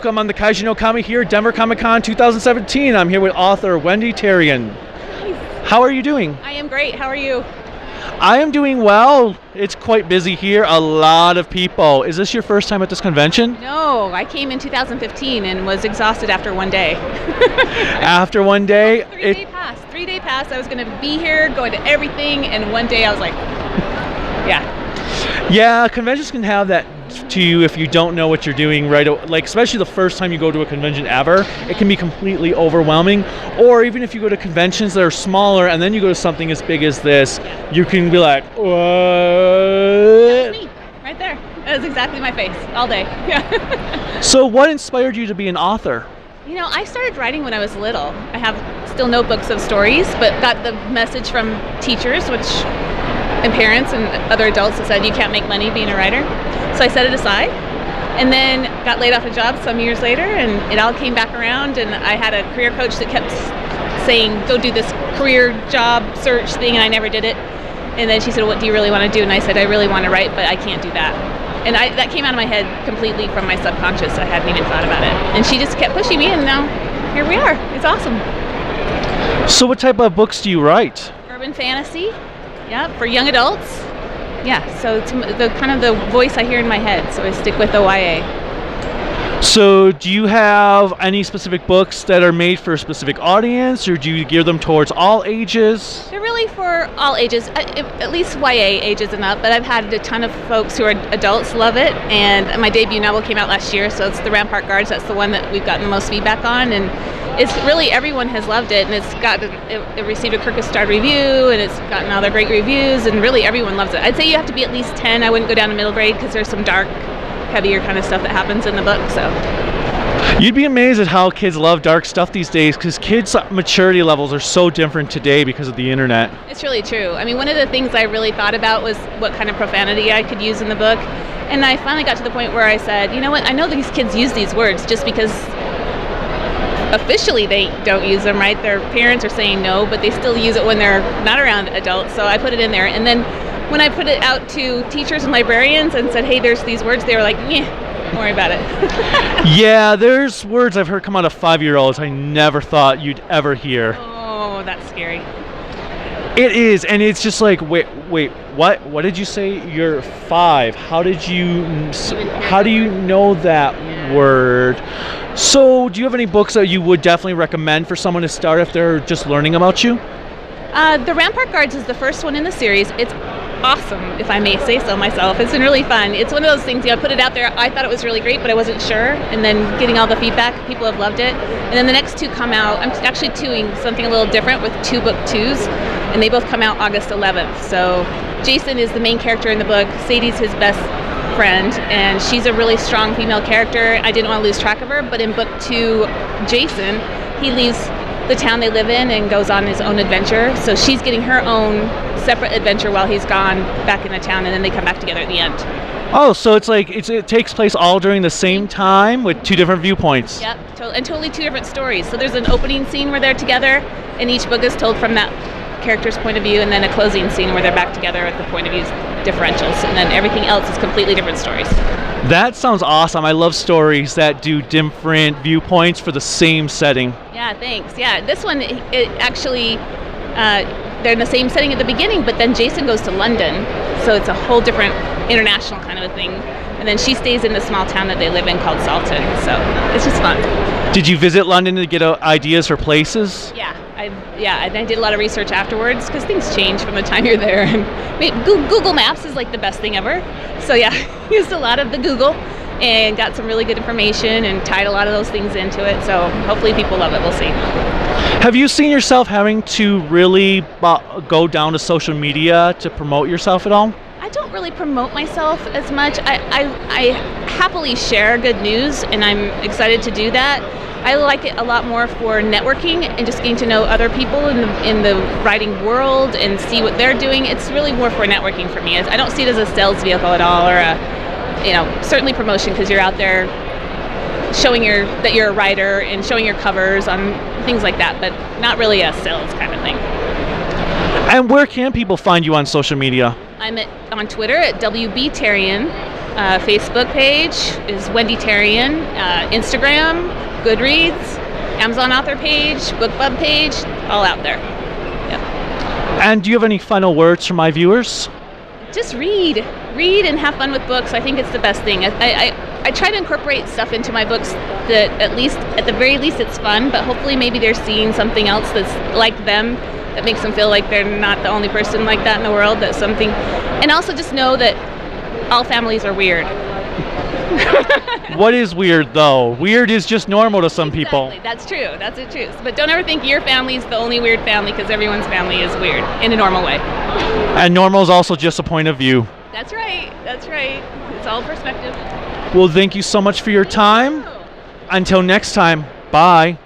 I'm on the Kaiju no Kami here, Denver Comic Con 2017. I'm here with author Wendy Terrien. How are you doing? I am great. How are you? I am doing well. It's quite busy here. A lot of people. Is this your first time at this convention? No, I came in 2015 and was exhausted after one day. After one day? Three-day pass. 3-day pass. I was going to be here, going to everything, and one day I was like, yeah. Yeah, conventions can have that to you if you don't know what you're doing like especially the first time you go to a convention ever. It can be completely overwhelming. Or even if you go to conventions that are smaller and then you go to something as big as this, you can be like, what? That's me, right there. That was exactly my face all day. Yeah. So what inspired you to be an author? You know, I started writing when I was little. I have still notebooks of stories, but got the message from teachers, and parents and other adults that said you can't make money being a writer. So I set it aside and then got laid off a job some years later, and it all came back around, and I had a career coach that kept saying, go do this career job search thing, and I never did it. And then she said, what do you really want to do? And I said, I really want to write, but I can't do that. And that came out of my head completely from my subconscious. I hadn't even thought about it. And she just kept pushing me, and now here we are. It's awesome. So what type of books do you write? Urban fantasy. Yeah, for young adults. Yeah, so it's the kind of the voice I hear in my head, so I stick with the YA. So do you have any specific books that are made for a specific audience, or do you gear them towards all ages? They're really for all ages, at least YA ages and up, but I've had a ton of folks who are adults love it, and my debut novel came out last year, so it's The Rampart Guards. That's the one that we've gotten the most feedback on, and it's really, everyone has loved it, and it received a Kirkus starred review, and it's gotten all their great reviews, and really everyone loves it. I'd say you have to be at least 10. I wouldn't go down to middle grade because there's some dark, heavier kind of stuff that happens in the book. So you'd be amazed at how kids love dark stuff these days, because kids' maturity levels are so different today because of the internet. It's really true. I mean, one of the things I really thought about was what kind of profanity I could use in the book, and I finally got to the point where I said, you know what, I know these kids use these words just because officially they don't use them, right? Their parents are saying no, but they still use it when they're not around adults, so I put it in there. And then when I put it out to teachers and librarians and said, hey, there's these words, they were like, don't worry about it. Yeah, there's words I've heard come out of 5-year-olds I never thought you'd ever hear. Oh, that's scary. It is, and it's just like, wait, what did you say? You're 5. How do you know that word? So do you have any books that you would definitely recommend for someone to start if they're just learning about you? The Rampart Guards is the first one in the series. It's awesome, if I may say so myself. It's been really fun. It's one of those things, I put it out there, I thought it was really great, but I wasn't sure, and then getting all the feedback, people have loved it. And then the next 2 come out. I'm actually doing something a little different with 2 book 2s, and they both come out August 11th. So Jason is the main character in the book. Sadie's his best friend, and she's a really strong female character. I didn't want to lose track of her, but in book 2, Jason, he leaves the town they live in and goes on his own adventure. So she's getting her own separate adventure while he's gone back in the town, and then they come back together at the end. Oh, so it's like it takes place all during the same time with 2 different viewpoints. Yep, and totally 2 different stories. So there's an opening scene where they're together, and each book is told from that character's point of view, and then a closing scene where they're back together at the point of view differentials, and then everything else is completely different stories. That sounds awesome. I love stories that do different viewpoints for the same setting. Yeah, thanks. Yeah, this one, it actually, they're in the same setting at the beginning, but then Jason goes to London, so it's a whole different international kind of a thing. And then she stays in the small town that they live in called Salton, so it's just fun. Did you visit London to get ideas for places? Yeah, and I did a lot of research afterwards, because things change from the time you're there. And Google Maps is like the best thing ever. So yeah, used a lot of the Google and got some really good information and tied a lot of those things into it. So hopefully people love it. We'll see. Have you seen yourself having to really go down to social media to promote yourself at all? I don't really promote myself as much. I happily share good news, and I'm excited to do that. I like it a lot more for networking and just getting to know other people in the writing world and see what they're doing. It's really more for networking for me. I don't see it as a sales vehicle at all, or certainly promotion, because you're out there showing that you're a writer and showing your covers on things like that, but not really a sales kind of thing. And where can people find you on social media? I'm on Twitter at WB Terrien, Facebook page is Wendy Terrien. Instagram, Goodreads, Amazon author page, book club page, all out there. Yep. And do you have any final words for my viewers? Just read and have fun with books. I think it's the best thing. I try to incorporate stuff into my books that at the very least it's fun, but hopefully maybe they're seeing something else that's like them, that makes them feel like they're not the only person like that in the world. That's something, and also just know that all families are weird. What is weird though? Weird is just normal to some people. Exactly. That's true. That's the truth. But don't ever think your family is the only weird family, because everyone's family is weird in a normal way. And normal is also just a point of view. That's right. That's right. It's all perspective. Well, thank you so much for your time. Until next time, bye.